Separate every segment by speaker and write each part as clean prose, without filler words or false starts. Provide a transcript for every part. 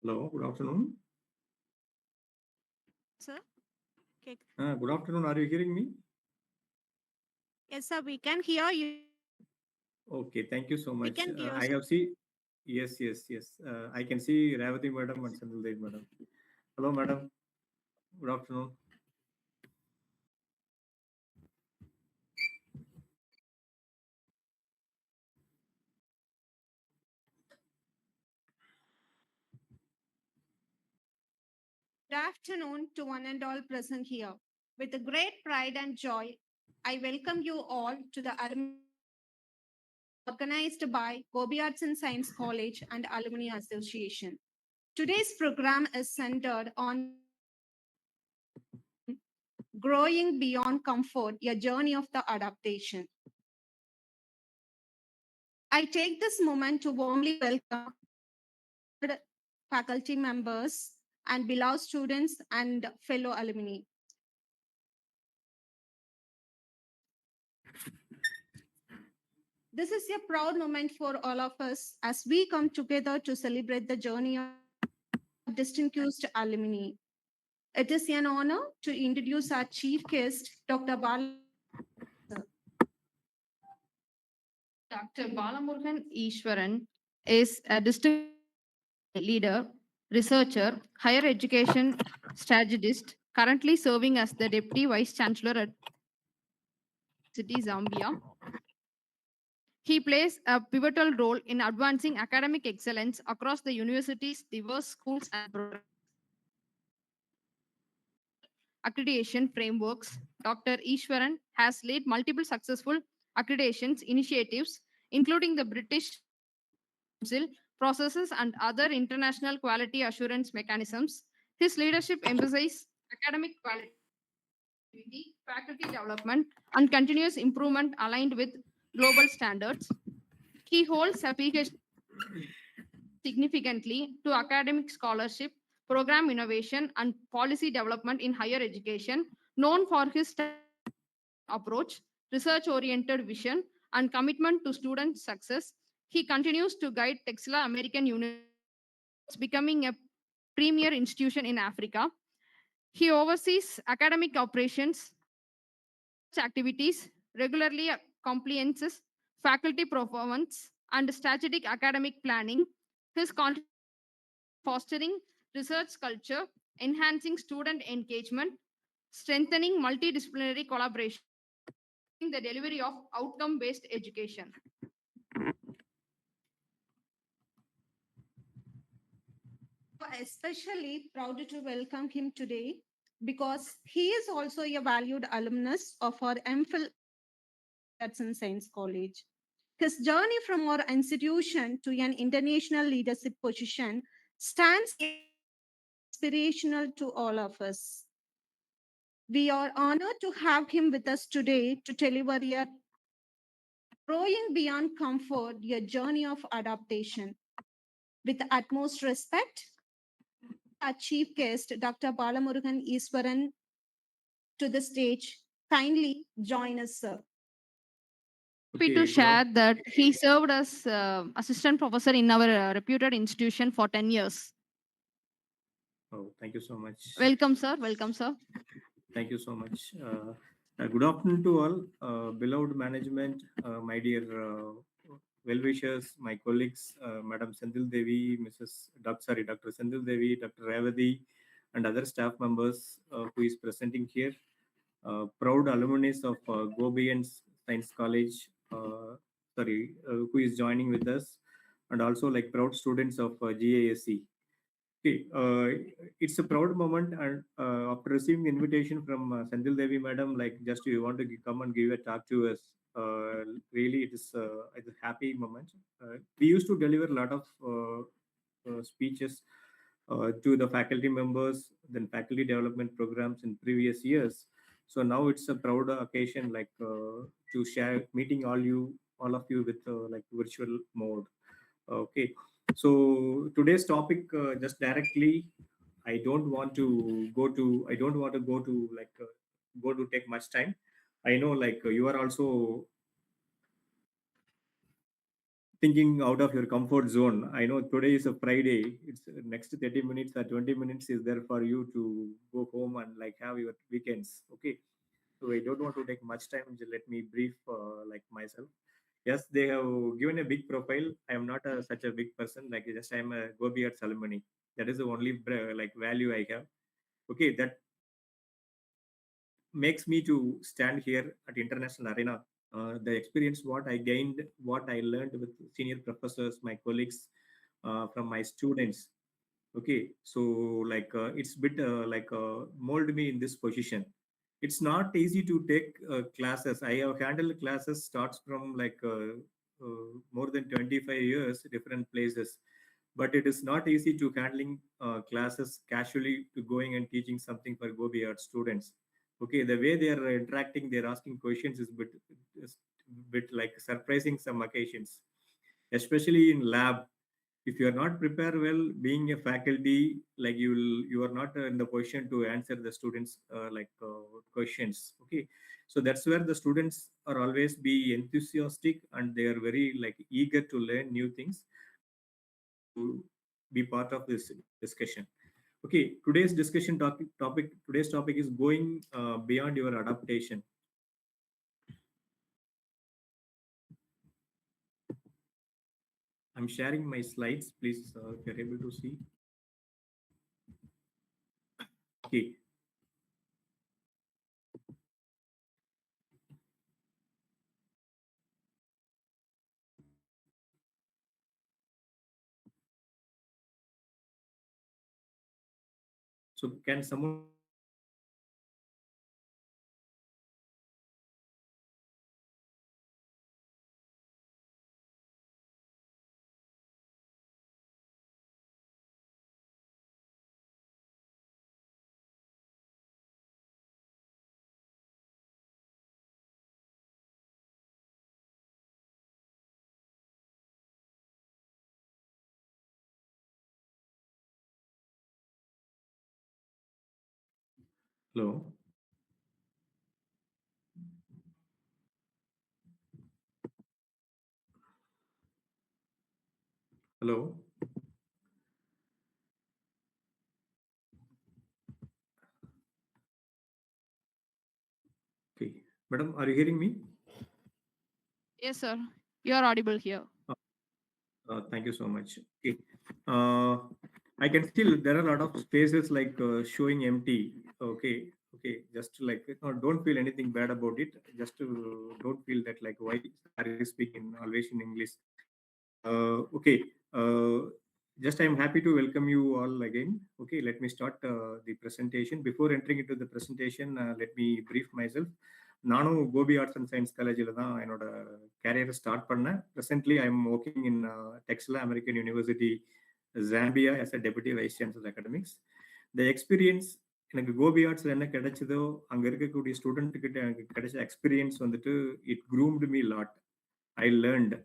Speaker 1: Hello, good afternoon.
Speaker 2: Sir, okay.
Speaker 1: Good afternoon. Are you hearing me?
Speaker 2: Yes, sir, we can hear you.
Speaker 1: Okay, thank you so
Speaker 2: We
Speaker 1: much.
Speaker 2: can hear,
Speaker 1: I
Speaker 2: sir.
Speaker 1: have see. Yes, yes, yes. I can see Ravati madam and Sandal Dev madam. Hello, madam. Good afternoon.
Speaker 2: Good afternoon to one and all present here. With a great pride and joy, I welcome you all to the alumni organized by Gobi Arts and Science College and Alumni Association. Today's program is centered on growing beyond comfort, a journey of the adaptation. I take this moment to warmly welcome faculty members and beloved students and fellow alumni. This is a proud moment for all of us as we come together to celebrate the journey of distinguished alumni. It is an honor to introduce our chief guest, Dr. Bal.
Speaker 3: Dr. Balamurugan Easwaran is a distinguished leader, researcher, higher education strategist, currently serving as the Deputy Vice Chancellor at City Zambia. He plays a pivotal role in advancing academic excellence across the university's diverse schools and programs. Accreditation frameworks. Dr. Easwaran has led multiple successful accreditations initiatives, including the British Council processes and other international quality assurance mechanisms. His leadership emphasizes academic quality, faculty development, and continuous improvement aligned with global standards. He holds certification significantly to academic scholarship, program innovation, and policy development in higher education, known for his approach, research oriented vision, and commitment to student success. He continues to guide Texila American University, becoming a premier institution in Africa. He oversees academic operations, activities, regularly compliances, faculty performance, and strategic academic planning. His contribution fostering research culture, enhancing student engagement, strengthening multidisciplinary collaboration, in the delivery of outcome based education.
Speaker 2: Especially proud to welcome him today because he is also a valued alumnus of our MPhil Arts and Science College. His journey from our institution to an international leadership position stands inspirational to all of us. We are honored to have him with us today to deliver a growing beyond comfort, a journey of adaptation. With utmost respect, our chief guest, Dr. Balamurugan Iswaran, to the stage. Kindly join us, sir.
Speaker 3: Happy to
Speaker 1: Okay, good
Speaker 3: share
Speaker 1: afternoon.
Speaker 3: that he served as assistant professor in our reputed institution for 10 years.
Speaker 1: Oh, thank you so much.
Speaker 3: Welcome, sir. Welcome, sir.
Speaker 1: Thank you so much. Good afternoon to all, beloved management, my dear well wishers, my colleagues, Madam Sandil Devi, Dr. Sandil Devi, Dr. Revati, and other staff members who is presenting here. Proud alumnus of Gobi and Science College, who is joining with us, and also like proud students of GASC. Okay, it's a proud moment, and after receiving invitation from Sandil Devi Madam, like just you want to come and give a talk to us. Really, it's a happy moment. We used to deliver a lot of speeches to the faculty members, then faculty development programs in previous years. So now it's a proud occasion, like to share meeting all of you with like virtual mode. Okay, so today's topic, just directly, I don't want to go to like go to take much time. I know like you are also thinking out of your comfort zone. I know today is a Friday. It's next 30 minutes or 20 minutes is there for you to go home and like have your weekends. Okay. So I don't want to take much time. Just let me brief like myself. Yes, they have given a big profile. I am not such a big person. Like just I am a Gobi Arts alumni. That is the only like value I have. Okay, that makes me to stand here at international arena. The experience what I gained, what I learned with senior professors, my colleagues, from my students. Okay, so like it's bit like mold me in this position. It's not easy to take classes. I have handled classes starts from like more than 25 years, different places. But it is not easy to handling classes casually to going and teaching something for Gobi art students. Okay, the way they are interacting, they're asking questions is bit like surprising some occasions, especially in lab. If you are not prepared well, being a faculty, like you are not in the position to answer the students questions. Okay, so that's where the students are always be enthusiastic and they are very like eager to learn new things, to be part of this discussion. Okay, today's discussion topic today's topic is going beyond your adaptation. I'm sharing my slides, please, if you're able to see. Okay. So can someone? Hello. Hello. Okay. Madam, are you hearing me?
Speaker 3: Yes, sir. You are audible here.
Speaker 1: Thank you so much. Okay. I can still, there are a lot of spaces like showing empty. Okay. Okay. Just like, don't feel anything bad about it. Just don't feel that like, why are you speaking always in English? Okay. Just I'm happy to welcome you all again. Okay. Let me start the presentation. Before entering into the presentation, let me brief myself. நானும் Gopi arts and science காலேஜில் தான் என்னோட கேரியரை start பண்ணேன். Presently I am working in Texila American university Zambia as a deputy vice chancellor academics. The experience எனக்கு கோபி ஆர்ட்ஸில் என்ன கிடைச்சதோ அங்கே இருக்கக்கூடிய ஸ்டூடெண்ட் கிட்ட எனக்கு கிடைச்ச எக்ஸ்பீரியன்ஸ் வந்துட்டு it groomed me lot. I learned.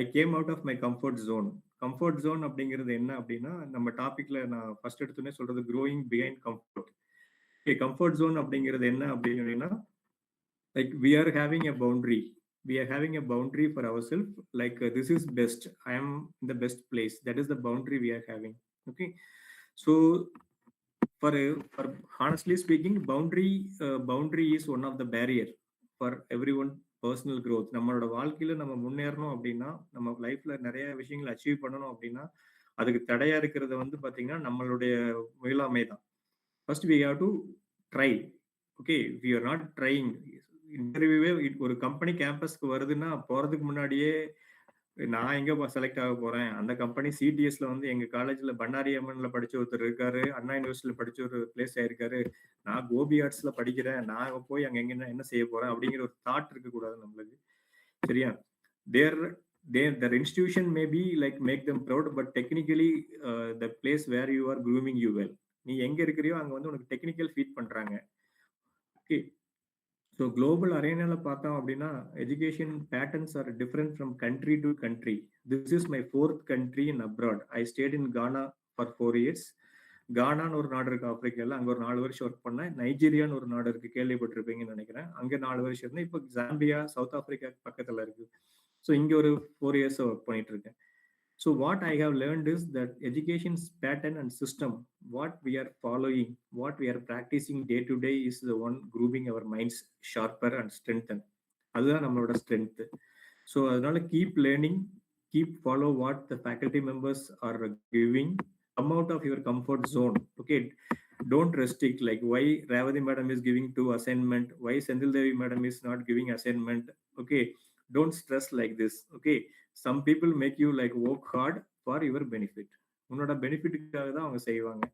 Speaker 1: I came out of my comfort zone. Comfort zone அப்படிங்கிறது என்ன அப்படின்னா, நம்ம டாபிக்ல நான் ஃபர்ஸ்ட் எடுத்தோன்னே சொல்றது growing behind comfort. Okay, comfort zone அப்படிங்கிறது என்ன அப்படின்னா, like we are having a boundary, we are having a boundary for ourselves, like this is best, I am in the best place, that is the boundary we are having. Okay, so for honestly speaking, boundary is one of the barrier for everyone personal growth. நம்மளோட வாழ்க்கையில நம்ம முன்னேறணும் அப்படின்னா, நம்ம லைஃப்ல நிறைய விஷயங்களை achieve பண்ணணும் அப்படின்னா, அதுக்கு தடையா இருக்கிறது வந்து பாத்தீங்கன்னா நம்மளுடைய முயலாமை தான். First we have to try. Okay, we are not trying. இன்டர்வியூவே ஒரு கம்பெனி கேம்பஸ்க்கு வருதுன்னா போறதுக்கு முன்னாடியே நான் எங்க செலக்ட் ஆக போறேன், அந்த கம்பெனி சிடிஎஸ்ல வந்து எங்க காலேஜ்ல பண்ணாரி அம்மன்ல படிச்ச ஒருத்தர் இருக்காரு, அண்ணா யூனிவர்சிட்டியில படிச்ச ஒரு பிளேஸ் ஆயிருக்காரு, நான் கோபி ஆர்ட்ஸ்ல படிக்கிறேன், நான் போய் அங்க எங்க என்ன செய்ய போறேன் அப்படிங்கிற ஒரு தாட் இருக்க கூடாது நம்மளுக்கு. சரியா? their institution may be like make them proud, but technically the place where you are grooming you well. நீ எங்க இருக்கிறியோ அங்க வந்து உனக்கு டெக்னிக்கல் ஃபீட் பண்றாங்க. ஓகே, ஸோ குளோபல் அரேனால பார்த்தோம் அப்படின்னா, education patterns are different from country to country. This is my 4th country in abroad. I stayed in Ghana for 4 years. கானான்னு ஒரு நாடு இருக்கு ஆப்பிரிக்கால, அங்க ஒரு 4 வருஷம் ஒர்க் பண்ணேன். நைஜீரியான்னு ஒரு நாடு இருக்கு, கேள்விப்பட்டிருப்பீங்கன்னு நினைக்கிறேன், அங்க 4 வருஷம் இருந்தேன். இப்போ ஜாம்பியா சவுத் ஆப்பிரிக்கா பக்கத்துல இருக்கு. ஸோ இங்கே ஒரு 4 years ஒர்க் பண்ணிட்டு இருக்கேன். So what I have learned is that education's pattern and system, what we are following, what we are practicing day to day is the one grooming our minds sharper and strengthen. அதுதான் நம்மளோட strength. So அதனால keep learning, keep follow what the faculty members are giving, come out of your comfort zone. Okay, don't restrict like why Ravati madam is giving 2 assignment, why Sendil Devi madam is not giving assignment. Okay, don't stress like this. Okay, some people make you like work hard for your benefit. உன்னோட பெனிஃபிட்டுக்காக தான் அவங்க செய்வாங்க.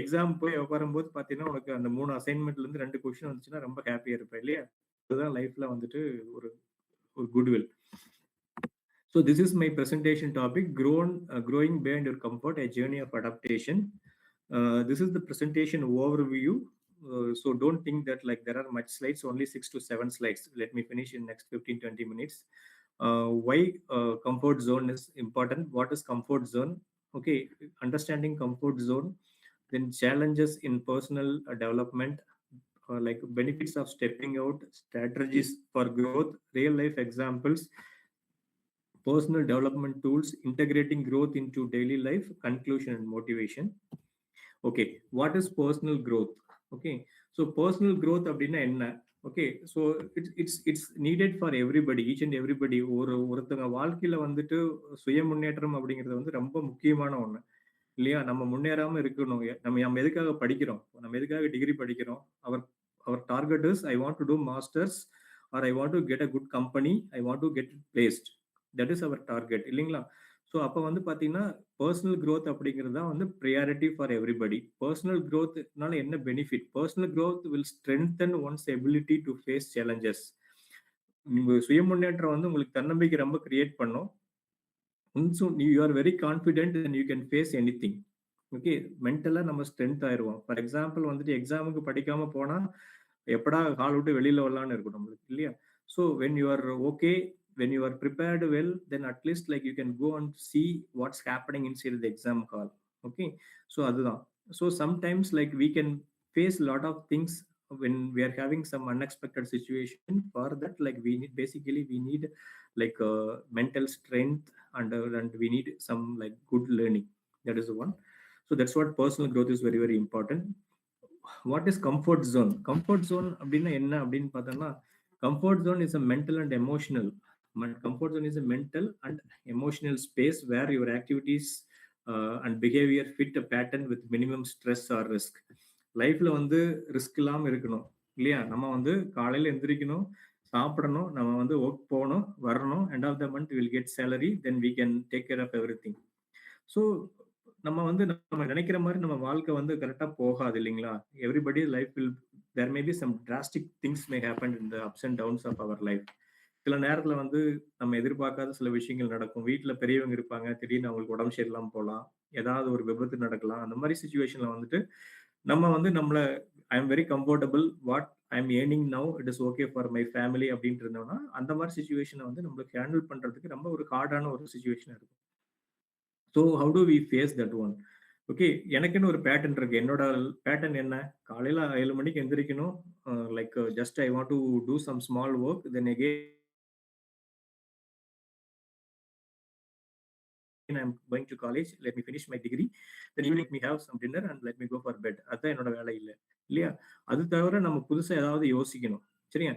Speaker 1: Exam போய் உட்காரும்போது பார்த்தீங்கன்னா உனக்கு அந்த 3 அசைன்மெண்ட்ல இருந்து 2 கொஸ்டின் வந்துச்சுன்னா ரொம்ப ஹாப்பியா இருப்பேன் இல்லையா? அதுதான் லைஃப்ல வந்துட்டு ஒரு ஒரு goodwill. So this is my presentation topic, growing beyond your comfort, a journey of adaptation. This is the presentation overview. So don't think that like there are much slides, only 6 to 7 slides. Let me finish in next 15-20 minutes. Why comfort zone is important? What is comfort zone? Okay, understanding comfort zone, then challenges in personal development, like benefits of stepping out, strategies for growth, real life examples, personal development tools, integrating growth into daily life, conclusion and motivation. Okay, what is personal growth? Okay, so personal growth அப்படின்னா என்ன? Okay, so it's needed for everybody, each and everybody. ஒருத்தங்க வாழ்க்கையில வந்துட்டு சுய முன்னேற்றம் அப்படிங்கிறது வந்து ரொம்ப முக்கியமான ஒண்ணு இல்லையா? நம்ம முன்னேறாம இருக்கணும். நம்ம எதுக்காக படிக்கிறோம்? நம்ம எதுக்காக டிகிரி படிக்கிறோம்? Our target is I want to do masters or I want to get a good company, I want to get placed. That is our target இல்லைங்களா? ஸோ அப்போ வந்து பார்த்தீங்கன்னா பர்சனல் க்ரோத் அப்படிங்கிறது தான் வந்து ப்ரியாரிட்டி ஃபார் எவ்ரிபடி. பர்சனல் க்ரோத்னால என்ன benefit? Personal growth will strengthen one's ability to face challenges. உங்கள் சுய முன்னேற்றம் வந்து உங்களுக்கு தன்னம்பிக்கை ரொம்ப கிரியேட் பண்ணும். You are very confident and you can face anything. Okay, மென்டலாக நம்ம ஸ்ட்ரென்த் ஆயிடுவோம். ஃபார் எக்ஸாம்பிள் வந்துட்டு எக்ஸாமுக்கு படிக்காமல் போனால் எப்படா கால் விட்டு வெளியில் வரலான்னு இருக்கும் நம்மளுக்கு இல்லையா? So when you are okay, when you are prepared well, then at least like you can go and see what's happening inside the exam hall. Okay, so adudhan. So sometimes like we can face a lot of things when we are having some unexpected situation. For that, like we need like mental strength and we need some like good learning. That is the one. So that's what personal growth is very very important. What is comfort zone? Comfort zone அப்படின்னா என்ன அப்படின்னு பார்த்தோம்னா, comfort zone is a mental and emotional. Comfort zone is a mental and emotional space where your activities and behavior fit a pattern with minimum stress or risk. லைஃப்ல வந்து risk இல்லாம இருக்கணும் இல்லையா? நம்ம வந்து காலையில எந்திரிக்கணும், சாப்பிடணும், நம்ம வந்து ஒர்க் போகணும், வரணும், end of the month will get salary, then we can take care of everything. So நம்ம வந்து நம்ம நினைக்கிற மாதிரி நம்ம வாழ்க்கை வந்து கரெக்டாக போகாது இல்லைங்களா? Everybody life will there may be some drastic things may happen in the ups and downs of our life. சில நேரத்துல வந்து நம்ம எதிர்பார்க்காத சில விஷயங்கள் நடக்கும். வீட்டுல பெரியவங்க இருப்பாங்க, திடீர்னு அவங்களுக்கு உடம்பு சரியில்லாம போகலாம், ஏதாவது ஒரு விபத்து நடக்கலாம். அந்த மாதிரி சுச்சுவேஷன்ல வந்துட்டு நம்ம வந்து நம்மள I am very comfortable, what I am earning now, it is okay for my family அப்படின்ட்டு இருந்தோம்னா அந்த மாதிரி சுச்சுவேஷனை வந்து நம்மளுக்கு ஹேண்டில் பண்றதுக்கு ரொம்ப ஒரு ஹார்டான ஒரு சுச்சுவேஷன் இருக்கும். So how do we face that one? Okay, எனக்குன்னு ஒரு பேட்டர்ன் இருக்கு. என்னோட பேட்டர்ன் என்ன? காலையில 7 மணிக்கு எந்திரிக்கணும், like just I want to do some small work, then again I'm going to college, let me finish my degree, then evening let me have some dinner and let me go for bed. அதான் என்னோட வேலை இல்லை இல்லையா? அது தவிர நம்ம புதுசா ஏதாவது யோசிக்கணும். சரியா?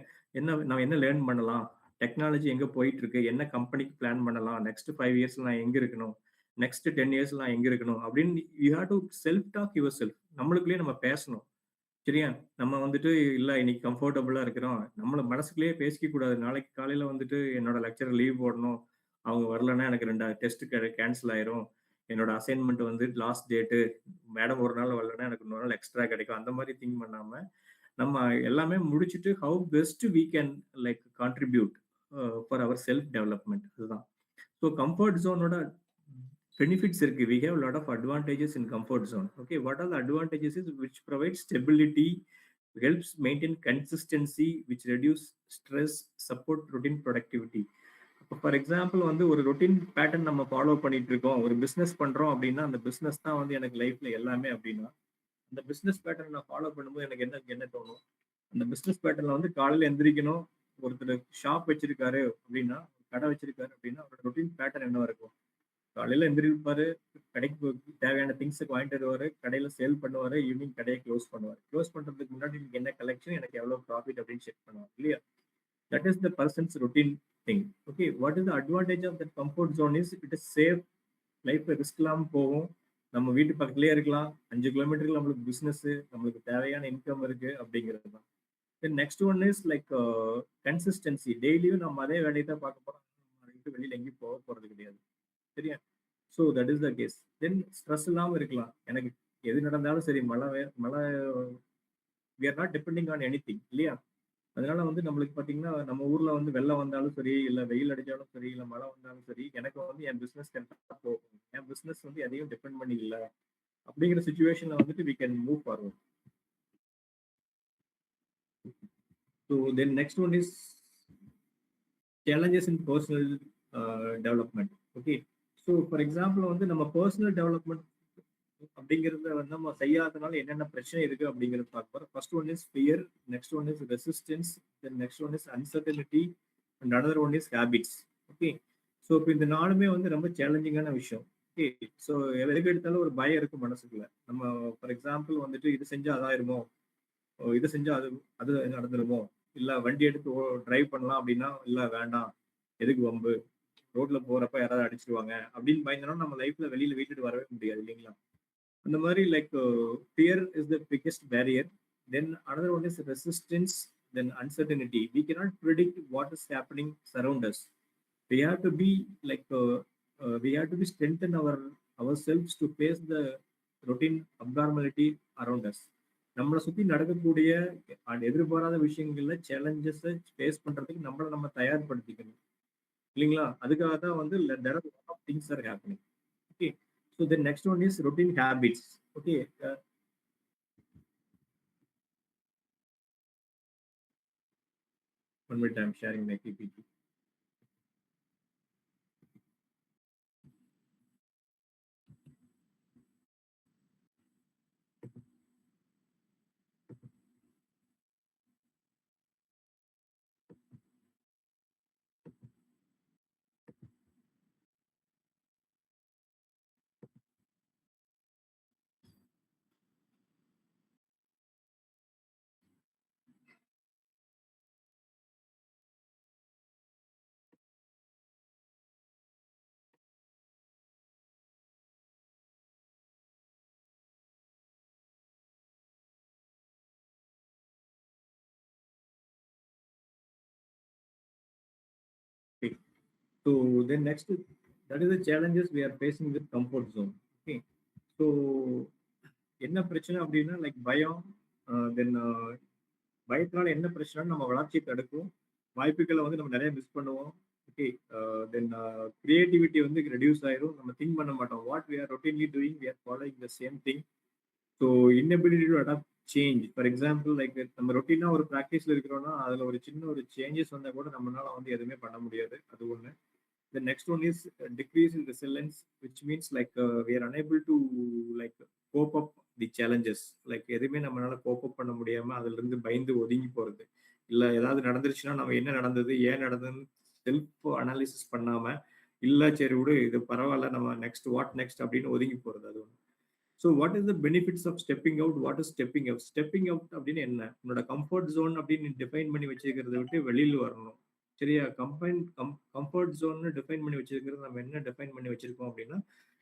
Speaker 1: நம்ம என்ன லேர்ன் பண்ணலாம், டெக்னாலஜி எங்க போயிட்டு இருக்கு, என்ன கம்பெனிக்கு பிளான் பண்ணலாம், நெக்ஸ்ட் 5 இயர்ஸ்ல நான் எங்க இருக்கணும், நெக்ஸ்ட் 10 இயர்ஸ்ல நான் எங்க இருக்கணும் அப்படின்னு you have to self talk yourself. நம்மளுக்குள்ளேயே நம்ம பேசணும். சரியா? நம்ம வந்துட்டு இல்ல இன்னைக்கு கம்ஃபர்டபுளா இருக்கிறோம், நம்மள மனசுக்குள்ளேயே பேசிக்க கூடாது. நாளைக்கு காலையில வந்துட்டு என்னோட லெக்சர் லீவ் போடணும், அவங்க வரலன்னா எனக்கு 2 டெஸ்ட் கேன்சல் ஆயிரும், என்னோட அசைன்மெண்ட் வந்து லாஸ்ட் டேட்டு, மேடம் ஒரு நாள் வரலன்னா எனக்கு இன்னொரு நாள் எக்ஸ்ட்ரா கிடைக்கும், அந்த மாதிரி திங்க் பண்ணாம நம்ம எல்லாமே முடிச்சுட்டு how best we can like contribute for our self development. அதுதான். ஸோ கம்ஃபர்ட் ஜோனோட பெனிஃபிட்ஸ் இருக்கு. We have a lot of advantages in comfort zone. Okay, what are the advantages is which provides stability, helps maintain consistency, which reduce stress, support routine productivity. For example வந்து ஒரு routine pattern நம்ம follow பண்ணிட்டு இருக்கோம், ஒரு business பண்றோம் அப்படின்னா அந்த business தான் வந்து எனக்கு லைஃப்ல எல்லாமே அப்படின்னா அந்த பிஸ்னஸ் பேட்டர்ன் நான் ஃபாலோ பண்ணும்போது எனக்கு என்ன தோணும்? அந்த பிஸ்னஸ் பேட்டர்ன்ல வந்து காலையில எந்திரிக்கணும், ஒருத்தர் ஷாப் வச்சிருக்காரு அப்படின்னா கடை வச்சிருக்காரு அப்படின்னா அவரோட ரொட்டீன் பேட்டர்ன் என்ன இருக்கும்? காலையில எந்திரிப்பாரு, கடைக்கு தேவையான திங்ஸுக்கு வாங்கிட்டு வருவாரு, கடையில சேல் பண்ணுவாரு, ஈவினிங் கடையை க்ளோஸ் பண்ணுவாரு. க்ளோஸ் பண்றதுக்கு முன்னாடி எனக்கு என்ன கலெக்ஷன், எனக்கு எவ்வளவு ப்ராஃபிட் அப்படின்னு செக் பண்ணுவாங்க இல்லையா? That is the persons routine thing. Okay, what is the advantage of that comfort zone is it is safe. Life risk இல்லாம போகும். நம்ம வீட்டு பக்கத்துலயே இருக்கலாம். 5 கிலோமீட்டருக்கு நம்மளுக்கு பிசினஸ், நம்மளுக்கு தேவையான இன்கம் இருக்கு அப்படிங்கிறது தான். தென் next one is like consistency. டெய்லியும் நம்ம அதே வேலையை தான் பார்க்க போறோம். வெளியில எங்கேயும் போக போறது கிடையாது. சரியா? So that is the case. Then stress இல்லாம இருக்கலாம். எனக்கு எது நடந்தாலும் சரி, மழை we are not depending on anything இல்லையா? அதனால வந்து நம்மளுக்கு பாத்தீங்கன்னா நம்ம ஊர்ல வந்து வெள்ளம் வந்தாலும் சரி, இல்ல வெயில் அடிச்சாலும் சரி, இல்ல மழை வந்தாலும் சரி, எனக்கு வந்து என் பிசினஸ் கரெக்டா போகும். என் பிசினஸ் வந்து எதையும் டிபெண்ட் பண்ணி இல்ல அப்படிங்கிற சுச்சுவேஷன்ல வந்துட்டு we can move forward. So then next one is challenges in personal development. Okay, so for example வந்து நம்ம personal development அப்படிங்கிறத வந்து நம்ம செய்யாதனால என்னென்ன பிரச்சனை இருக்கு அப்படிங்கிறது பார்க்க போறோம். First one is fear, next one is resistance, then next one is uncertainty and another one is habits. Okay, so இப்போ இந்த நாலுமே வந்து ரொம்ப சேலஞ்சிங்கான விஷயம். ஓகே, ஸோ எதுக்கு எடுத்தாலும் ஒரு பயம் இருக்கும் மனசுக்குள்ள. நம்ம ஃபார் எக்ஸாம்பிள் வந்துட்டு இது செஞ்சா அதாயிருமோ, இது செஞ்சா அது அது நடந்துருமோ, இல்ல வண்டி எடுத்து டிரைவ் பண்ணலாம் அப்படின்னா இல்ல வேண்டாம், எதுக்கு வம்பு, ரோட்ல போறப்ப யாராவது அடிச்சிருவாங்க அப்படின்னு பயந்தோம்னா நம்ம லைஃப்ல வெளியில வீட்டுட்டு வரவே முடியாது இல்லைங்களா? அந்த மாதிரி like fear is the biggest barrier. Then another one is resistance, then uncertainty. We cannot predict what is happening surround us. We have to be like we have to be strengthen ourselves to face the routine abnormality around us. நம்மளை சுத்தி நடக்கக்கூடிய எதிர்பாராத விஷயங்கள்ல challenges face பண்றதுக்கு நம்மளை நம்ம தயார்படுத்திக்கணும் இல்லைங்களா? அதுக்காக தான் வந்து there are a lot of things are happening. Okay, so the next one is routine habits. Okay, one minute, I'm sharing my PPT. Okay, so then next, that is the challenges we are facing with comfort zone. Okay, so என்ன பிரச்சனை அப்படின்னா like பயம், தென் பயத்தினால என்ன பிரச்சனை, நம்ம வளர்ச்சியை தடுக்கும், வாய்ப்புகளை வந்து நம்ம நிறைய மிஸ் பண்ணுவோம். ஓகே, தென் கிரியேட்டிவிட்டி வந்து ரெடியூஸ் ஆயிரும், நம்ம திங்க் பண்ண மாட்டோம். What we are routinely doing, we are following the same thing. So inability to adapt change. For example like நம்ம ரொட்டீனா ஒரு ப்ராக்டிஸ்ல இருக்கிறோம்னா அதுல ஒரு சின்ன ஒரு சேஞ்சஸ் வந்தா கூட நம்மளால வந்து எதுவுமே பண்ண முடியாது. அது ஒண்ணு. The next one is decrease in resilience, which means like we are unable to like cope up the challenges. Like எதுவுமே நம்மளால கோப் அப் பண்ண முடியாம அதுல இருந்து பயந்து ஒதுங்கி போறது. இல்ல ஏதாவது நடந்துருச்சுன்னா நம்ம என்ன நடந்தது, ஏன் நடந்ததுன்னு செல்ஃப் அனாலிசிஸ் பண்ணாம இல்ல சரி விடு இது பரவாயில்ல, நம்ம நெக்ஸ்ட் வாட் நெக்ஸ்ட் அப்படின்னு ஒதுங்கி போறது. அது ஒன்று. So what is the benefits of stepping out? What is stepping out? Stepping out அப்படின்னு என்ன? உன்னோட கம்ஃபர்ட் ஜோன் அப்படின்னு டிஃபைன் பண்ணி வச்சிருக்கிறத விட்டு வெளியில் வரணும். சரியா? கம்ஃபர்ட் ஜோன் டிஃபைன் பண்ணி வச்சிருக்கிறது நம்ம என்ன டிஃபைன் பண்ணி வச்சிருக்கோம் அப்படின்னா,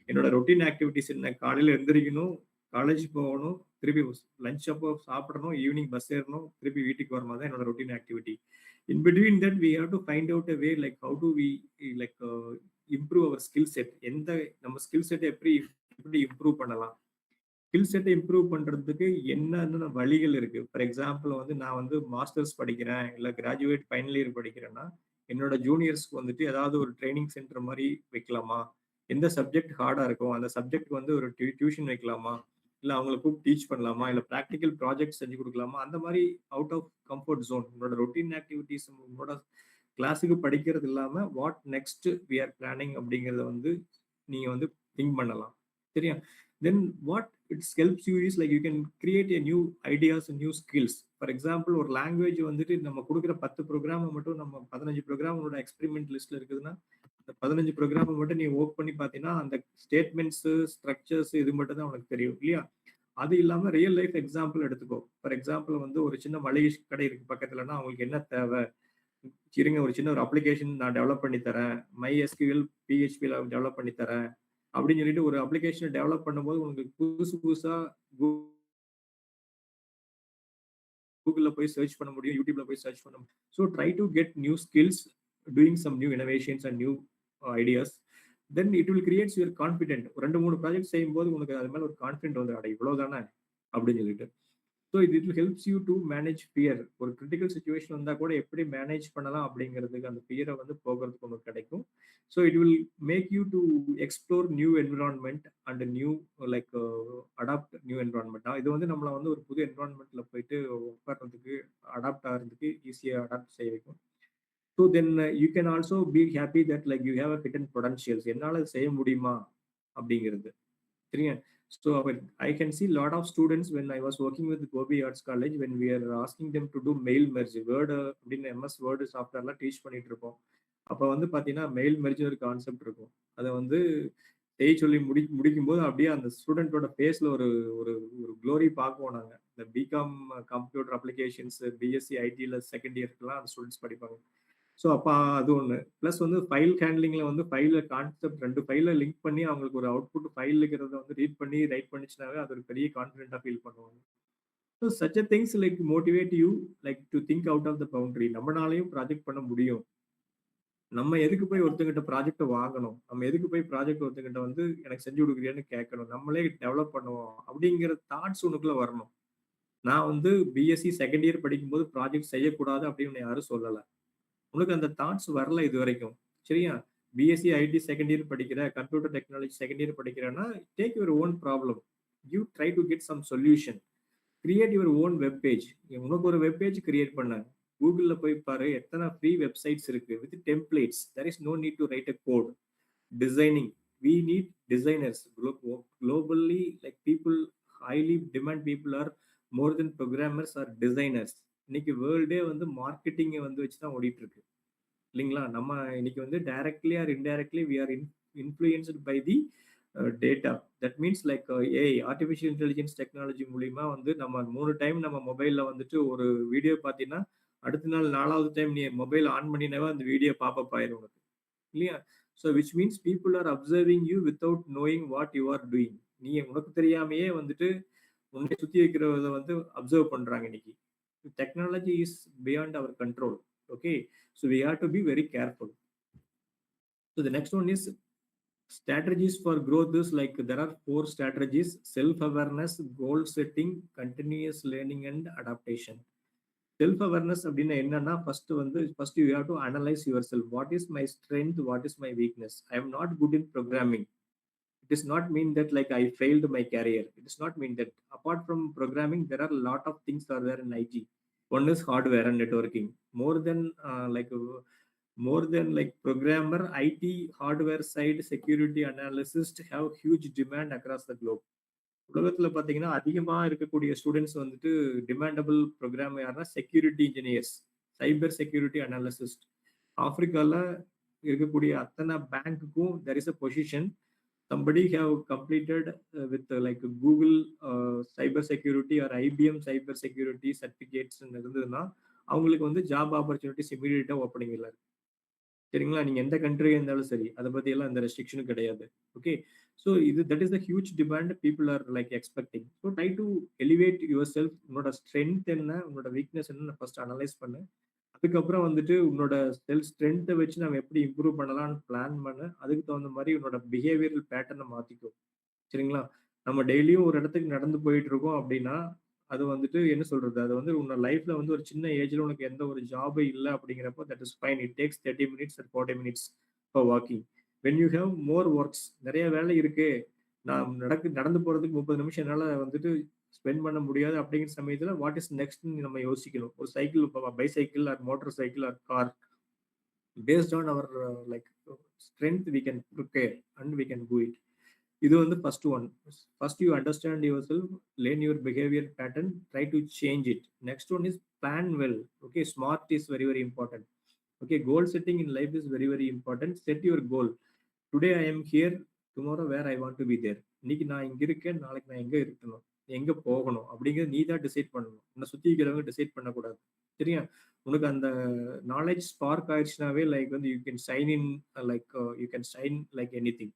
Speaker 1: என்னோட ரொட்டீன் ஆக்டிவிட்டிஸ் என்ன, காலையில எந்திரிக்கணும், காலேஜ் போகணும், திருப்பி லஞ்ச் அப்போ சாப்பிடணும், ஈவினிங் பஸ் ஏறணும், திருப்பி வீட்டுக்கு வரமா தான் என்னோட routine activity. In between that we have to find out a way like how do we like improve our skill set. எந்த நம்ம ஸ்கில் செட்டை எப்படி இம்ப்ரூவ் பண்ணலாம், ஸ்கில் செட்டை இம்ப்ரூவ் பண்றதுக்கு என்னென்ன வழிகள் இருக்கு. ஃபார் எக்ஸாம்பிள் வந்து நான் வந்து மாஸ்டர்ஸ் படிக்கிறேன், இல்லை கிராஜுவேட் ஃபைனல் இயர் படிக்கிறேன்னா என்னோட ஜூனியர்ஸ்க்கு வந்துட்டு ஏதாவது ஒரு ட்ரைனிங் சென்டர் மாதிரி வைக்கலாமா, எந்த சப்ஜெக்ட் ஹார்டா இருக்கும் அந்த சப்ஜெக்ட் வந்து ஒரு டியூஷன் வைக்கலாமா, இல்லை அவங்களை கூப்பிட்டு டீச் பண்ணலாமா, இல்லை ப்ராக்டிக்கல் ப்ராஜெக்ட் செஞ்சு கொடுக்கலாமா, அந்த மாதிரி அவுட் ஆஃப் கம்ஃபர்ட் ஜோன் உங்களோட ரொட்டீன் ஆக்டிவிட்டிஸ் உங்களோட கிளாஸுக்கு படிக்கிறது இல்லாம what next we are planning அப்படிங்கிறத வந்து நீங்க வந்து திங்க் பண்ணலாம். சரியா? Then what it helps you is like you can create a new ideas and new skills. For example ஒரு லாங்குவேஜ் வந்துட்டு நம்ம கொடுக்குற 10 ப்ரோக்ராம் மட்டும் நம்ம 15 ப்ரோக்ராமோட எக்ஸ்பெரிமெண்ட் லிஸ்ட்ல இருக்குதுன்னா அந்த 15 ப்ரோக்ராம் மட்டும் நீ ஒர்க் பண்ணி பார்த்தீங்கன்னா அந்த ஸ்டேட்மெண்ட்ஸ் ஸ்ட்ரக்சர்ஸ் இது மட்டும் தான் உனக்கு தெரியும் இல்லையா? அது இல்லாம ரியல் லைஃப் எக்ஸாம்பிள் எடுத்துக்கோ. ஃபார் எக்ஸாம்பிள் வந்து ஒரு சின்ன மளிகை கடை இருக்கு பக்கத்துலன்னா அவங்களுக்கு என்ன தேவை? இருங்க ஒரு சின்ன ஒரு அப்ளிகேஷன் நான் டெவலப் பண்ணி தரேன். MySQL, PHPல டெவலப் பண்ணி தரேன். அப்படின்னு சொல்லிட்டு ஒரு அப்ளிகேஷன் டெவலப் பண்ணும்போது உங்களுக்கு புதுசு புதுசா கூகுள்ல போய் சர்ச் பண்ண முடியும், யூடியூப்ல போய் சர்ச் பண்ண முடியும். So try to get new skills, doing some new innovations and new ideas. Then it will creates your confident. 2-3 project செய்யும்போது உனக்கு அது மேல ஒரு கான்ஃபிடென்ட் வந்து அட இவ்வளவுதானே அப்படின்னு சொல்லிட்டு. So it helps you to manage fear. ஒரு கிரிட்டிக்கல் சுச்சுவேஷன் வந்தா கூட எப்படி மேனேஜ் பண்ணலாம் அப்படிங்கிறதுக்கு அந்த ஃபியரை வந்து போகிறதுக்கு உங்களுக்கு கிடைக்கும். So it will make you to explore new environment and new like adapt new environment. இது வந்து நம்மளை வந்து ஒரு புது என்விரான்மெண்ட்ல போயிட்டு உட்கார்றதுக்கு அடாப்ட் ஆகிறதுக்கு ஈஸியாக அடாப்ட் செய்ய வைக்கும். So then you can also be happy that like you have a hidden potentials. என்னால் செய்ய முடியுமா அப்படிங்கிறது சரிங்க. So I can see a lot of students when I was working with Gobi Arts College, when we are asking them to do mail merge, Word அப்படின்னு MS Word சாஃப்ட்வேர்லாம் teach பண்ணிட்டு இருப்போம். அப்போ வந்து பார்த்தீங்கன்னா மெயில் மெர்ஜ் ஒரு concept இருக்கும். அதை வந்து செய்ய சொல்லி முடிக்கும் போது அப்படியே அந்த ஸ்டூடெண்டோட ஃபேஸ்ல ஒரு ஒரு ஒரு க்ளோரி பார்க்குவோம் நாங்கள். இந்த பிகாம் கம்ப்யூட்டர் அப்ளிகேஷன்ஸ் பிஎஸ்சி ஐடியில் செகண்ட் இயர்க்குலாம் அந்த ஸ்டூடெண்ட்ஸ் படிப்பாங்க. ஸோ அப்போ அது ஒன்று. ப்ளஸ் வந்து ஃபைல் ஹேண்ட்லிங்கில் வந்து ஃபைலில் கான்செப்ட் 2 ஃபைலை லிங்க் பண்ணி அவங்களுக்கு ஒரு அவுட்புட் ஃபைல் இருக்கிறத வந்து ரீட் பண்ணி ரைட் பண்ணிச்சுனாவே அது ஒரு பெரிய கான்ஃபிடென்ட்டாக ஃபீல் பண்ணுவாங்க. So such a things like motivate you like to think out of the boundary. நம்மளாலையும் ப்ராஜெக்ட் பண்ண முடியும். நம்ம எதுக்கு போய் ஒருத்தங்கிட்ட ப்ராஜெக்டை வாங்கணும்? நம்ம எதுக்கு போய் ப்ராஜெக்ட் ஒருத்தங்கிட்ட வந்து எனக்கு செஞ்சு கொடுக்குறியான்னு கேட்கணும்? நம்மளே டெவலப் பண்ணுவோம் அப்படிங்கிற தாட்ஸ் உனக்குள்ள வரணும். நான் வந்து பிஎஸ்சி செகண்ட் இயர் படிக்கும்போது ப்ராஜெக்ட் செய்யக்கூடாது அப்படின்னு யாரும் சொல்லலை. உனக்கு அந்த தாட்ஸ் வரல இது வரைக்கும் சரியா? பிஎஸ்சி ஐடி செகண்ட் இயர் படிக்கிற, கம்ப்யூட்டர் டெக்னாலஜி செகண்ட் இயர் படிக்கிறேன்னா take your own problem, you try to get some solution, create your own web page. உனக்கு ஒரு வெப் பேஜ் கிரியேட் பண்ண கூகுள்ல போய் பாரு, எத்தனை ஃப்ரீ வெப்சைட்ஸ் இருக்கு with templates. There is no need to write a code. Designing, we need designers globally, like people highly demand people are more than programmers or designers. இன்னைக்கு வேர்ல்டே வந்து marketing வந்து வச்சு தான் ஓடிட்டு இருக்கு இல்லைங்களா? நம்ம இன்னைக்கு வந்து directly or indirectly we are influenced by the data. That means like AI artificial intelligence technology மூலியமா வந்து நம்ம 3 டைம் நம்ம மொபைல்ல வந்துட்டு ஒரு வீடியோ பார்த்தீங்கன்னா அடுத்த நாள் 4வது டைம் நீ மொபைல் ஆன் பண்ணினாவே அந்த வீடியோ பாப்பப் ஆயிரும் உனக்கு இல்லையா? So which means people are observing you without knowing what you are doing. நீ உனக்கு தெரியாமையே வந்துட்டு உன்னை சுற்றி வைக்கிறத வந்து அப்சர்வ் பண்றாங்க இன்னைக்கு. Technology is beyond our control. Okay, so we have to be very careful. So the next one is strategies for growth. Is like there are 4 strategies: self-awareness, goal setting, continuous learning, and adaptation. Self-awareness அப்படின்னா என்னன்னா first you have to analyze yourself. What is my strength? What is my weakness? I am not good in programming. It does not mean that like I failed my career. It does not mean that. Apart from programming, there are a lot of things are there in IT. One is hardware and networking. More than like programmer, IT hardware side security analysts have huge demand across the globe. உலகத்துல பாத்தீங்கன்னா அதிகமா இருக்கக்கூடிய students வந்துட்டு demandable programme யாருன்னா security engineers, cyber security analyst. ஆப்பிரிக்கால இருக்கக்கூடிய அத்தனை பேங்க்குக்கும் there is a position. Somebody have completed with like Google cyber security or IBM cyber security certificates இருந்ததுன்னா அவங்களுக்கு வந்து ஜாப் ஆப்பர்ச்சுனிட்டிஸ் இமீடியட்டா ஓப்பனிங் இல்லை சரிங்களா? நீங்க எந்த கண்ட்ரியா இருந்தாலும் சரி, அதை பத்தி எல்லாம் எந்த ரெஸ்ட்ரிக்ஷனும் கிடையாது. ஓகே, ஸோ இது that is the huge demand people are like expecting. So try to elevate your self. உன்னோட ஸ்ட்ரென்த் என்ன, உன்னோட வீக்னஸ் என்ன ஃபர்ஸ்ட் அனலைஸ் பண்ணு. அதுக்கப்புறம் வந்துட்டு உன்னோட செல்ஃப் ஸ்ட்ரென்த்தை வச்சு நம்ம எப்படி இம்ப்ரூவ் பண்ணலாம்னு பிளான் பண்ணு. அதுக்கு தகுந்த மாதிரி உன்னோட பிஹேவியரல் பேட்டர்னை மாத்திக்கோ சரிங்களா? நம்ம டெய்லியும் ஒரு இடத்துக்கு நடந்து போயிட்டு இருக்கோம் அப்படின்னா அது வந்துட்டு என்ன சொல்றது, அது வந்து உன்னோட லைஃப்ல வந்து ஒரு சின்ன ஏஜ்ல உனக்கு எந்த ஒரு ஜாப் இல்லை அப்படிங்கிறப்போ that is fine. It takes 30 minutes or 40 minutes for walking. When you have more works, நிறைய வேலை இருக்கு, நான் நடந்து போறதுக்கு 30 நிமிஷம் என்னால வந்துட்டு ஸ்பெண்ட் பண்ண முடியாது அப்படிங்கிற சமயத்துல வாட் இஸ் நெக்ஸ்ட் நம்ம யோசிக்கணும். ஒரு cycle, bicycle or motorcycle or car, based on our like strength we can prepare and we can do it. இது வந்து first one. First you understand yourself, learn your behaviour pattern, try to change it. Next one is plan well. Okay, smart is very very important. Okay, goal setting in life is very very important. Set your goal. Today I am here, tomorrow where I want to be there. இன்னைக்கு நான் இங்க இருக்கேன், நாளைக்கு நான் எங்க இருக்கணும், எங்க போகணும் அப்படிங்கிறது நீ தான் டிசைட் பண்ணணும். உன்னை சுத்தி இருக்கிறவங்க டிசைட் பண்ணக்கூடாது. சரியா? உனக்கு அந்த நாலேஜ் ஸ்பார்க் ஆயிடுச்சுனாவே லைக் வந்து you can sign in, like you can sign like anything.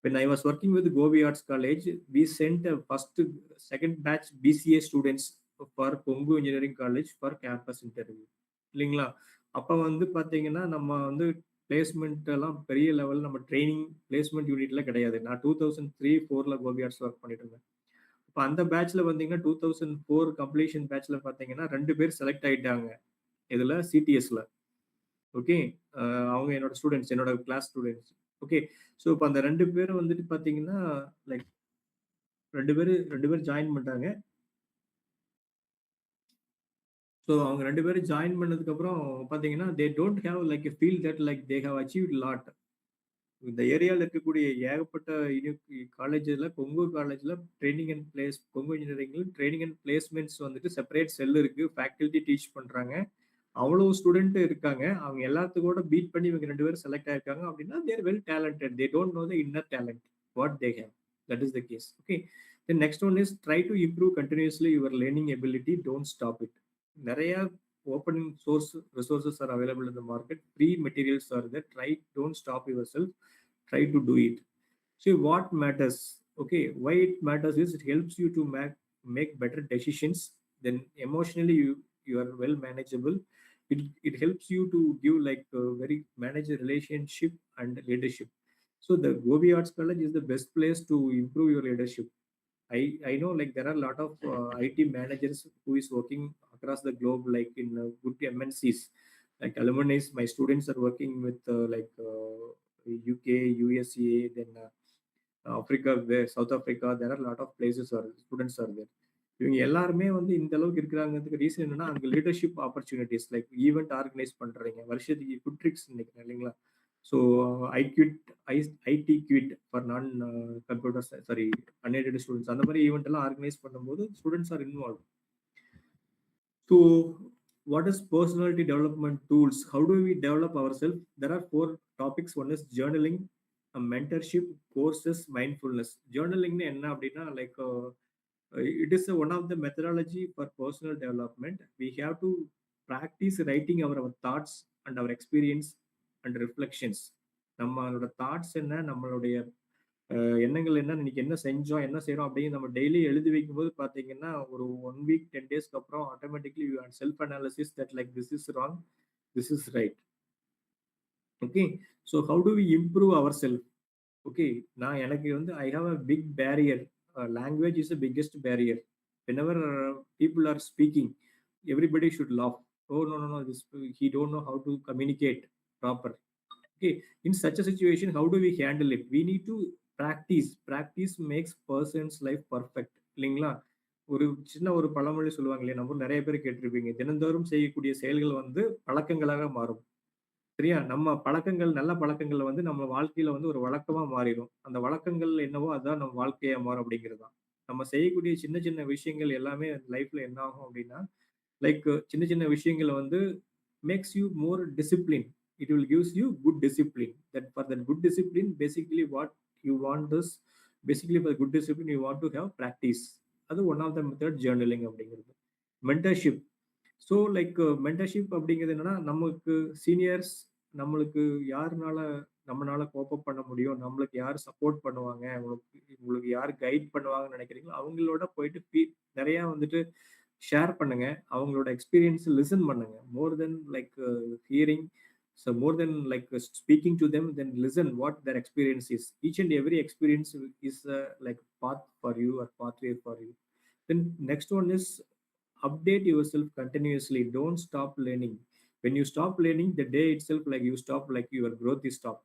Speaker 1: When I was working with Gobi Arts College, we sent a second batch BCA students for Pongu Engineering College for campus interview. இல்லைங்களா? அப்போ வந்து பார்த்தீங்கன்னா நம்ம வந்து placement எல்லாம் பெரிய level நம்ம training placement யூனிட்ல கிடையாது. நான் 2003-4 கோபி ஆர்ட்ஸ் ஒர்க் பண்ணிட்டு இருந்தேன். இப்போ அந்த பேட்ச்ல பார்த்தீங்கன்னா 2004 கம்ப்ளீஷன் பேட்ச்ல பார்த்தீங்கன்னா 2 பேர் செலக்ட் ஆயிட்டாங்க. இதுல சிடிஎஸ்ல. ஓகே, அவங்க என்னோட ஸ்டூடெண்ட்ஸ், என்னோட கிளாஸ் ஸ்டூடெண்ட்ஸ். ஓகே, ஸோ இப்போ அந்த 2 பேரும் வந்துட்டு பார்த்தீங்கன்னா லைக் 2 பேர் ஜாயின் பண்ணிட்டாங்க. ஸோ அவங்க 2 பேரும் ஜாயின் பண்ணதுக்கு அப்புறம் பார்த்தீங்கன்னா they don't have like a feel that like they have achieved lot. இந்த ஏரியாவில் இருக்கக்கூடிய ஏகப்பட்ட காலேஜில், கொங்கு காலேஜில் ட்ரைனிங் அண்ட் கொங்கு இன்ஜினியரிங்ல ட்ரைனிங் அண்ட் பிளேஸ்மெண்ட்ஸ் வந்துட்டு செப்பரேட் செல் இருக்கு. ஃபேக்கல்டி டீச் பண்றாங்க. அவ்வளோ ஸ்டூடெண்ட் இருக்காங்க. அவங்க எல்லாத்துக்கூட பீட் பண்ணி இவங்க 2 பேரும் செலக்ட் ஆயிருக்காங்க அப்படின்னா they're well talented. They don't know the inner talent what they have. That is the case. Okay, then next one is try to improve continuously your learning ability. Don't stop it. நிறைய open source resources are available in the market. Free materials are there. Don't stop yourself. Try to do it. See what matters. Okay, why it matters is it helps you to make better decisions. Then emotionally you are well manageable. It helps you to give like very manage a relationship and leadership. So the Gobi Arts College is the best place to improve your leadership. I know like there are a lot of IT managers who is working across the globe, like in good MNCs, like alumni. My students are working with UK, USA, then Africa, South Africa. There are a lot of places where students are there. இவங்க எல்லாருமே வந்து இந்த அளவுக்கு இருக்கிறாங்கிறதுக்கு reason என்னன்னா அங்கே leadership opportunities like event organise பண்றீங்க வருஷத்துக்கு குட்ரிக்ஸ் நினைக்கிறேன் இல்லைங்களா? ஸோ ஐடி குவிட் ஃபார் நான் கம்ப்யூட்டர் சாரி அன்எய்டட் ஸ்டூடெண்ட்ஸ் அந்த மாதிரி ஈவெண்ட் எல்லாம் ஆர்கனைஸ் பண்ணும்போது students are involve. So what is personality development tools? How do we develop ourselves? There are 4 topics. One is journaling, mentorship, courses, mindfulness. Journaling enna appadina like it is one of the methodology for personal development. We have to practice writing our thoughts and our experience and reflections. நம்மளோட thoughts என்ன, நம்மளுடைய எண்ணங்கள் என்ன, இன்னைக்கு என்ன செஞ்சோம், என்ன செய்யறோம் அப்படின்னு நம்ம டெய்லி எழுதி வைக்கும்போது பார்த்தீங்கன்னா ஒரு 1 வீக் 10 டேஸ்க்கு அப்புறம் automatically you are self analysis that like this is wrong, this is right. Okay, so how do we improve ourself? Okay, நான் எனக்கு வந்து I have a big barrier. Language is the biggest barrier. Whenever people are speaking, everybody should laugh. Oh no, this he don't know how to communicate proper. Okay, in such a situation, how do we handle it? We need to practice. Practice makes person's life perfect. இல்லைங்களா? ஒரு சின்ன ஒரு பழமொழி சொல்லுவாங்க இல்லையா, நம்ம நிறைய பேர் கேட்டிருப்பீங்க, தினந்தோறும் செய்யக்கூடிய செயல்கள் வந்து பழக்கங்களாக மாறும். சரியா? நம்ம பழக்கங்கள், நல்ல பழக்கங்கள் வந்து நம்ம வாழ்க்கையில வந்து ஒரு வழக்கமா மாறிடும். அந்த வழக்கங்கள் என்னவோ அதுதான் நம்ம வாழ்க்கையா மாறும் அப்படிங்கிறது தான். நம்ம செய்யக்கூடிய சின்ன சின்ன விஷயங்கள் எல்லாமே லைஃப்ல என்ன ஆகும் அப்படின்னா லைக் சின்ன சின்ன விஷயங்கள் வந்து makes you more discipline. It will gives you good discipline. That for that good discipline basically what you want is basically for good discipline you want to have practice. அது one of the method journaling அப்படிங்கிறது. Mentorship. So like mentorship அப்படிங்கிறது என்னன்னா நமக்கு seniors, நம்மளுக்கு நம்மளால கோப்பப் பண்ண முடியும், நம்மளுக்கு யார் சப்போர்ட் பண்ணுவாங்க, உங்களுக்கு யார் கைட் பண்ணுவாங்கன்னு நினைக்கிறீங்களோ அவங்களோட போயிட்டு நிறைய வந்துட்டு ஷேர் பண்ணுங்க. அவங்களோட எக்ஸ்பீரியன்ஸ் லிசன் பண்ணுங்க. More then like hearing, so more then like speaking to them, then listen what their experience is. Each and every experience is like path for you or pathway for you. Then next one is update yourself continuously. Don't stop learning. When you stop learning, the day itself like you stop, like your growth is stopped.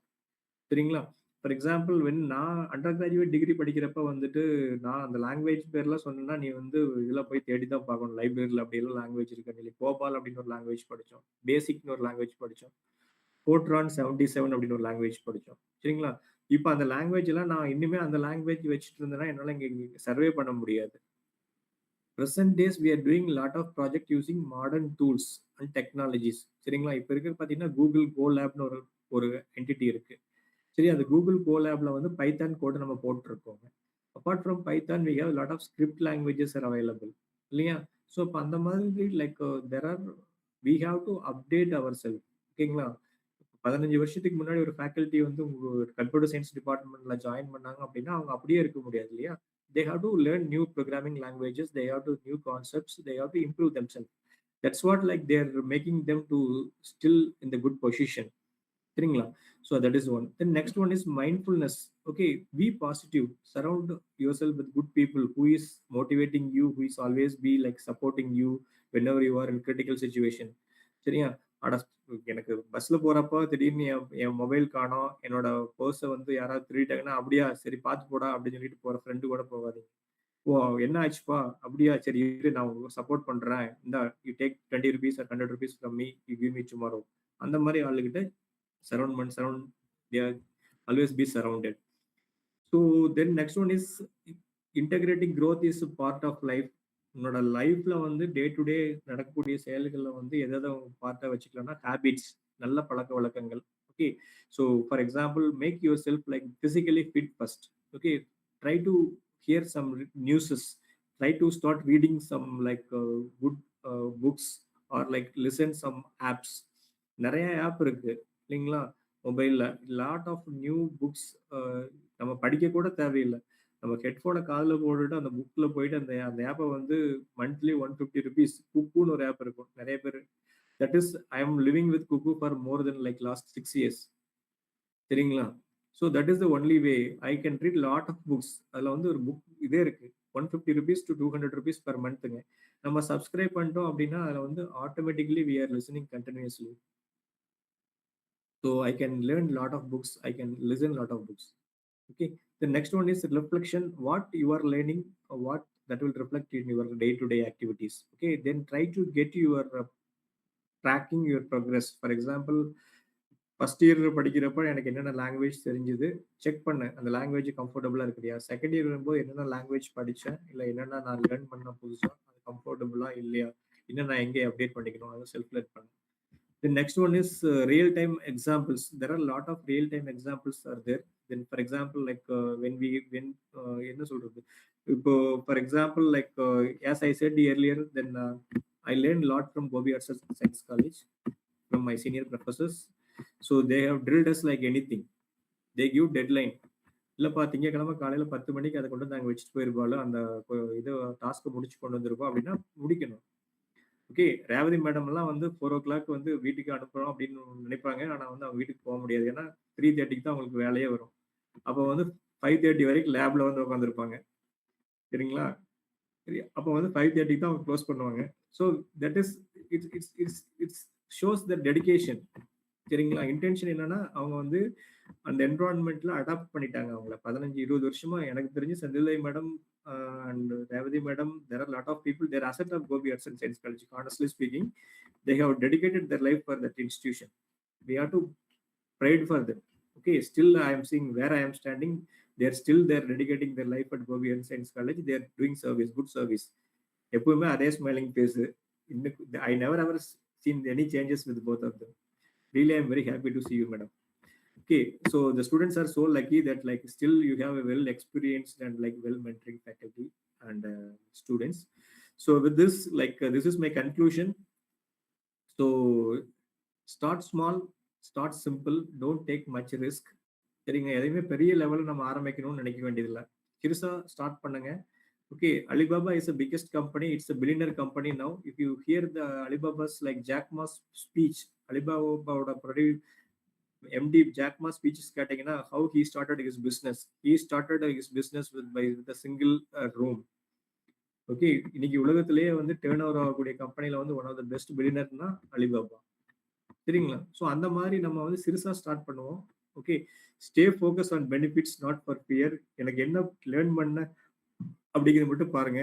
Speaker 1: சரிங்களா? For example when நான் under graduate degree படிக்கிறப்ப வந்துட்டு நான் அந்த language பேர்லாம் சொன்னேன்னா நீ வந்து இதெல்லாம் போய் தேடி தான் பார்க்கணும். லைப்ரரியில் அப்படியெல்லாம் லாங்குவேஜ் இருக்கு. இல்லை கோபால் அப்படின்னு ஒரு லாங்குவேஜ் படித்தோம், பேசிக்னு ஒரு லாங்குவேஜ் படித்தோம், போட்ரான் 77 அப்படின்னு ஒரு லாங்குவேஜ் படித்தோம். சரிங்களா? இப்போ அந்த லாங்குவேஜ் எல்லாம் நான் இனிமே அந்த லாங்குவேஜ் வச்சுட்டு இருந்தேன்னா என்னால இங்க சர்வே பண்ண முடியாது. Present days we are doing lot of project using modern tools and technologies. சரிங்களா? இப்ப இருக்கிறது பார்த்தீங்கன்னா, Google Colabன்னு ஒரு ஒரு என்டிட்டி இருக்கு. சரி, அந்த Google Colabல வந்து பைத்தான் கோட் நம்ம போட்டுருக்கோங்க. Apart from Python we have lot of script languages are available. இல்லையா? ஸோ இப்ப அந்த மாதிரி like there are we have to update ourself. ஓகேங்களா? 15 வருஷத்துக்கு முன்னாடி ஒரு ஃபேக்கல்டி வந்து உங்க கம்ப்யூட்டர் சயின்ஸ் டிபார்ட்மெண்ட்ல ஜாயின் பண்ணாங்க அப்படின்னா, அவங்க அப்படியே இருக்க முடியாது இல்லையா? They have to learn new programming languages, they have to new concepts, they have to improve themselves. That's what like they're making them to still in the good position. சரிங்களா? So that is one. Then next one is mindfulness. Okay, be positive. Surround yourself with good people who is motivating you, who is always be like supporting you whenever you are in critical situation. சரியா? அட எனக்கு பஸ்ல போறப்போ திடீர்னு என் mobile காணோம், என்னோட பர்ஸை வந்து யாராவது திருடிட்டாங்கன்னா, அப்படியா சரி பார்த்து போடா அப்படின்னு சொல்லிட்டு போற ஃப்ரெண்டு கூட போகாதீங்க. ஓ என்ன ஆச்சுப்பா அப்படியா சரி இரு நான் உங்களுக்கு சப்போர்ட் பண்றேன், இந்தா you take 20 rupees or 100 rupees from me, you give me tomorrow. அந்த மாதிரி ஆளுகிட்ட surround they are always be surrounded. So then next one is integrating growth is a part of life. உன்னோட லைஃப்ல வந்து டே டு டே நடக்கக்கூடிய செயல்கள்ல வந்து எதை பார்ட்டா வச்சுக்கலாம்னா habits, நல்ல பழக்க வழக்கங்கள். Okay, so for example make yourself like physically fit first. Okay, try to hear some newses, try to start reading some like good books or like listen some apps. நிறைய app இருக்கு இல்லைங்களா மொபைல்ல, lot of new books. நம்ம படிக்க கூட தேவையில்லை, நம்ம ஹெட்ஃபோனை காதில் போட்டுட்டு அந்த புக்கில் போயிட்டு அந்த அந்த ஆப்பை வந்து மந்த்லி 150 rupees குக்குன்னு ஒரு ஆப் இருக்கும் நிறைய பேர். That is I am living with Kuku for more then like last 6 years. சரிங்களா? So that is the only way I can read lot of books. அதில் வந்து ஒரு புக் இதே இருக்கு 150 rupees to 200 rupees per monthங்க. நம்ம சப்ஸ்கிரைப் பண்ணிட்டோம் அப்படின்னா அதில் வந்து automatically we are listening continuously. So I can learn lot of books, I can listen lot of books. Okay, the next one is reflection. What you are learning or what that will reflect in your day-to-day activities. Okay, then try to get your tracking your progress. For example, first year படிக்கிறப்ப எனக்கு என்னென்ன language தெரிஞ்சுது check பண்ணேன், அந்த language கம்ஃபர்டபுளாக இருக்குயா. Second year வரும்போது என்னென்ன language படித்தேன், இல்லை என்னென்ன நான் லேர்ன் பண்ண புதுசாக அது கம்ஃபர்டபுளா இல்லையா, இன்னும் நான் எங்கே அப்டேட் பண்ணிக்கணும், அதை செல்ஃப் லேர்ன் பண்ணேன். The next one is real-time examples. There are a lot of real-time examples are there. Then, for example, like என்ன சொல்றது? இப்போ for example, like as I said earlier, then I learned a lot from Gobi Arts and Science College from my senior professors. So they have drilled us like anything. They give deadline. இல்லப்பா திங்கக்கிழமை காலையில 10 மணிக்கு அதை கொண்டு நாங்கள் வச்சுட்டு போயிருப்பாலும் அந்த இது டாஸ்க்கை முடிச்சு கொண்டு வந்திருக்கோம் அப்படின்னா முடிக்கணும். ஓகே, ரேவதி மேடம் எல்லாம் வந்து 4 o'clock வந்து வீட்டுக்கு அனுப்புறோம் அப்படின்னு நினைப்பாங்க. ஆனால் வந்து அவங்க வீட்டுக்கு போக முடியாது, ஏன்னா 3:30 தான் அவங்களுக்கு வேலையே வரும். அப்போ வந்து 5:30 வரைக்கும் லேப்ல வந்து உட்காந்துருப்பாங்க. சரிங்களா? சரி, அப்போ வந்து 5:30 தான் அவங்க க்ளோஸ் பண்ணுவாங்க. So that is it's shows the dedication. சரிங்களா? இன்டென்ஷன் என்னன்னா அவங்க வந்து அந்த என்வரான்மெண்ட்ல அடாப்ட் பண்ணிட்டாங்க அவங்கள. 15-20 வருஷமா எனக்கு தெரிஞ்சு செந்தில்லை madam and Revati madam, there are a lot of people, they're asset of Gobi Arts and Science College. Honestly speaking, they have dedicated their life for that institution. We have to pride for them. Okay, still I am seeing where I am standing, they're still they're dedicating their life at Gobi Arts and Science College. They're doing service, good service. எப்பவுமே அதே smiling face. I never ever seen any changes with both of them. Really, I am very happy to see you, madam. Okay, so the students are so lucky that like still you have a well experienced and like well mentoring faculty and students. So with this, like this is my conclusion. So start small, start simple, don't take much risk. சரிங்க, எதையுமே பெரிய லெவலில் நம்ம ஆரம்பிக்கணும்னு நினைக்க வேண்டியதில்லை, சிறுசா start பண்ணுங்க. Okay, Alibaba is the biggest company, it's a billionaire company now. If you hear the Alibaba's like Jack Ma's speech, Alibaba MD Jack Ma speeches கேட்டீங்கன்னா how he started his business. He started his business with a single room. Okay, இன்னைக்கு உலகத்திலேயே வந்து turnover ஆகக்கூடிய கம்பெனில வந்து one of the best பில்லியனர்னா Alibaba. சரிங்களா? So அந்த மாதிரி நம்ம வந்து சிறுசா ஸ்டார்ட் பண்ணுவோம். Okay, stay focus on benefits not for fear. எனக்கு என்ன லேர்ன் பண்ண அப்படிங்கிறது மட்டும் பாருங்க.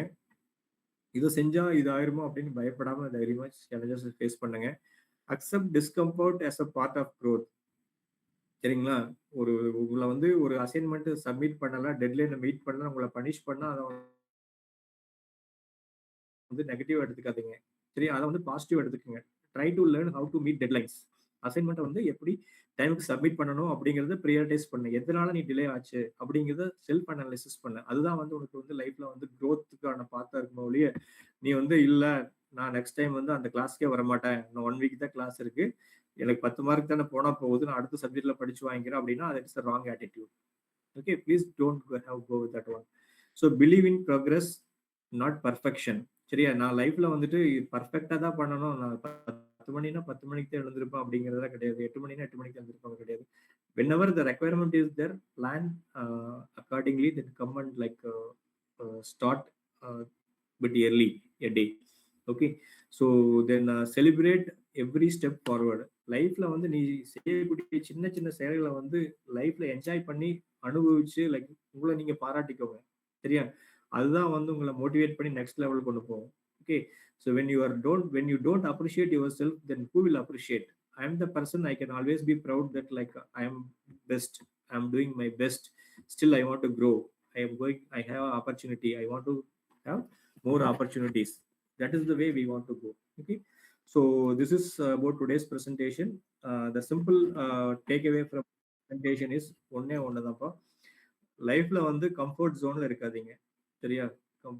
Speaker 1: இதை செஞ்சா இது ஆயிருமோ அப்படின்னு பயப்படாம தைரியமா சேலஞ்சஸ் ஃபேஸ் பண்ணுங்க. Accept discomfort as a part of growth. சரிங்களா? உங்கள வந்து ஒரு அசைன்மென்ட் சப்மிட் பண்ணல, டெட்லைன மீட் பண்ணல, உங்கள பனிஷ் பண்ணா அத வந்து நெகட்டிவா எடுத்துக்காதீங்க. சரியா? அத வந்து பாசிட்டிவா எடுத்துக்கங்க. Try to learn how to meet deadlines. அசைன்மென்ட்ட வந்து எப்படி டைம்க்கு சப்மிட் பண்ணணும் அப்படிங்கிறத பிரையாரிடைஸ் பண்ணு. எதனால நீ டிலே ஆச்சு அப்படிங்கிறத செல்ஃப் அனாலிசிஸ் பண்ணு. அதுதான் வந்து உனக்கு வந்து லைஃப்ல வந்து குரோத்துக்கான பாத்தா இருக்குமே ஒழிய, நீ வந்து இல்ல நான் நெக்ஸ்ட் டைம் வந்து அந்த கிளாஸ்க்கே வரமாட்டேன். இன்னும் 1 வீக் தான் கிளாஸ் இருக்கு. எனக்கு 10 மார்க் தானே போனா போகுது. நான் அடுத்த சப்ஜெக்ட்ல படிச்சு வாங்கிக்கிறேன் அப்படின்னா, that is a wrong attitude. Okay, please don't go with that one. So believe in progress, not perfection. சரியா? நான் லைஃப்ல வந்துட்டு பெர்ஃபெக்ட்டா தான் பண்ணணும். நான் 10 மணின்னா 10 மணிக்கு தான் எழுந்திருப்பேன் அப்படிங்கிறதெல்லாம் கிடையாது. 8 மணின்னா 8 மணிக்கு எழுந்திருப்பேன் கிடையாது. Whenever the requirement is there, plan accordingly, then come and like start bit early a day. Okay, so then celebrate every step forward. லைஃப்ல வந்து நீ செய்யக்கூடிய சின்ன சின்ன செயல்களை வந்து லைஃப்ல என்ஜாய் பண்ணி அனுபவிச்சு லைக் உங்களை நீங்க பாராட்டிக்கோங்க. சரியா? அதுதான் வந்து உங்களை மோட்டிவேட் பண்ணி நெக்ஸ்ட் லெவல் கொண்டு போகும். Okay, so when you don't appreciate yourself, then who will appreciate? I am the person I can always be proud that like I am best, I am doing my best, still I want to grow, I have opportunity, I want to have more opportunities. That is the way we want to go. Okay, so this is about today's presentation. The simple takeaway from presentation is ஒன்னே ஒண்ணுதான்ப்பா. லைஃப்ல வந்து comfort ஜோன்ல இருக்காதீங்க. சரியா?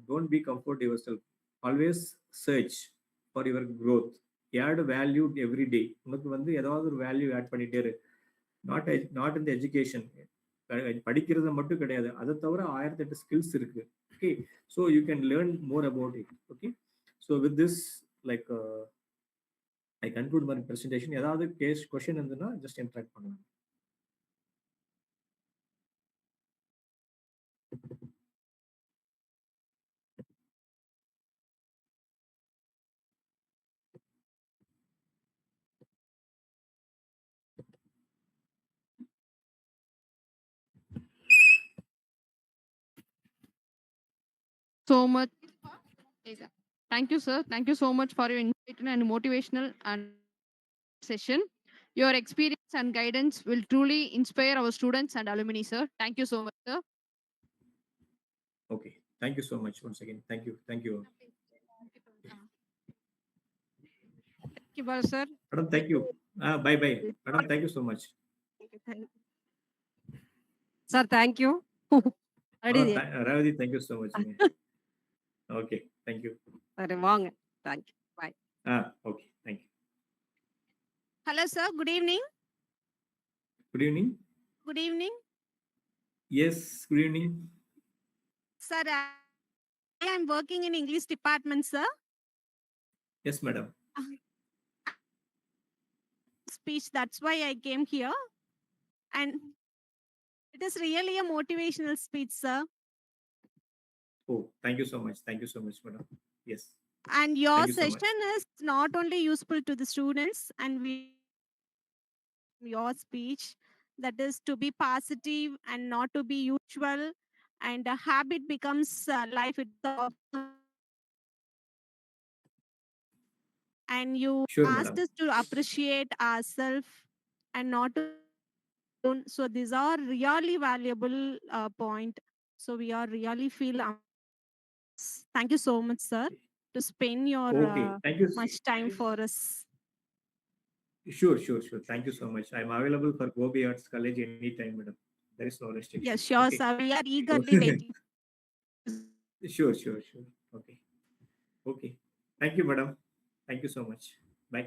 Speaker 1: Don't be comfort yourself. Always search for your growth. Add value every day. உனக்கு வந்து ஏதாவது ஒரு வேல்யூ ஆட் பண்ணிட்டே இரு. Not in the education. படிக்கிறத மட்டும் கிடையாது. அதை தவிர 1008 ஸ்கில்ஸ் இருக்கு. Okay, so you can learn more about it. Okay, so with this like I conclude my presentation. ஏதாவது கொஸ்டின் இருந்ததுன்னா ஜஸ்ட் இன்டராக்ட் பண்ணலாம்.
Speaker 3: So much. Thank you, sir. Thank you so much for your insight and motivational and session. Your experience and guidance will truly inspire our students and alumni, sir. Thank you so much, sir.
Speaker 1: Okay, thank you so much once again. Thank you.
Speaker 3: Thank you, sir.
Speaker 1: Madam, thank you. Bye bye. Madam, thank you so much.
Speaker 4: Sir, thank you.
Speaker 1: Ravati, thank you so much. Okay, thank you.
Speaker 4: சரி வாங்க. Thank you. Bye.
Speaker 1: Okay, thank you.
Speaker 2: Hello, sir. Good evening.
Speaker 1: Good evening.
Speaker 2: Good evening.
Speaker 1: Yes, good evening.
Speaker 2: Sir, I am working in English department, sir.
Speaker 1: Yes, madam.
Speaker 2: Speech, that's why I came here. And it is really a motivational speech, sir.
Speaker 1: Oh, thank you so much. Thank you so much, madam. Yes.
Speaker 2: And your
Speaker 1: Thank you so much.
Speaker 2: session is not only useful to the students, and your speech, that is to be positive and not to be usual, and a habit becomes life itself. And you
Speaker 1: Sure,
Speaker 2: asked
Speaker 1: madam.
Speaker 2: us to appreciate ourselves and not to. So these are really valuable point. So we are really feel. Thank you so much, sir, to spend your
Speaker 1: Okay, thank you.
Speaker 2: much time for us.
Speaker 1: Sure. Thank you so much. I'm available for Gobi Arts College anytime, madam. There is no restriction.
Speaker 2: Yes, sure,
Speaker 1: Okay.
Speaker 2: sir. We are eagerly waiting.
Speaker 1: Sure. Okay. Okay. Thank you, madam. Thank you so much. Bye.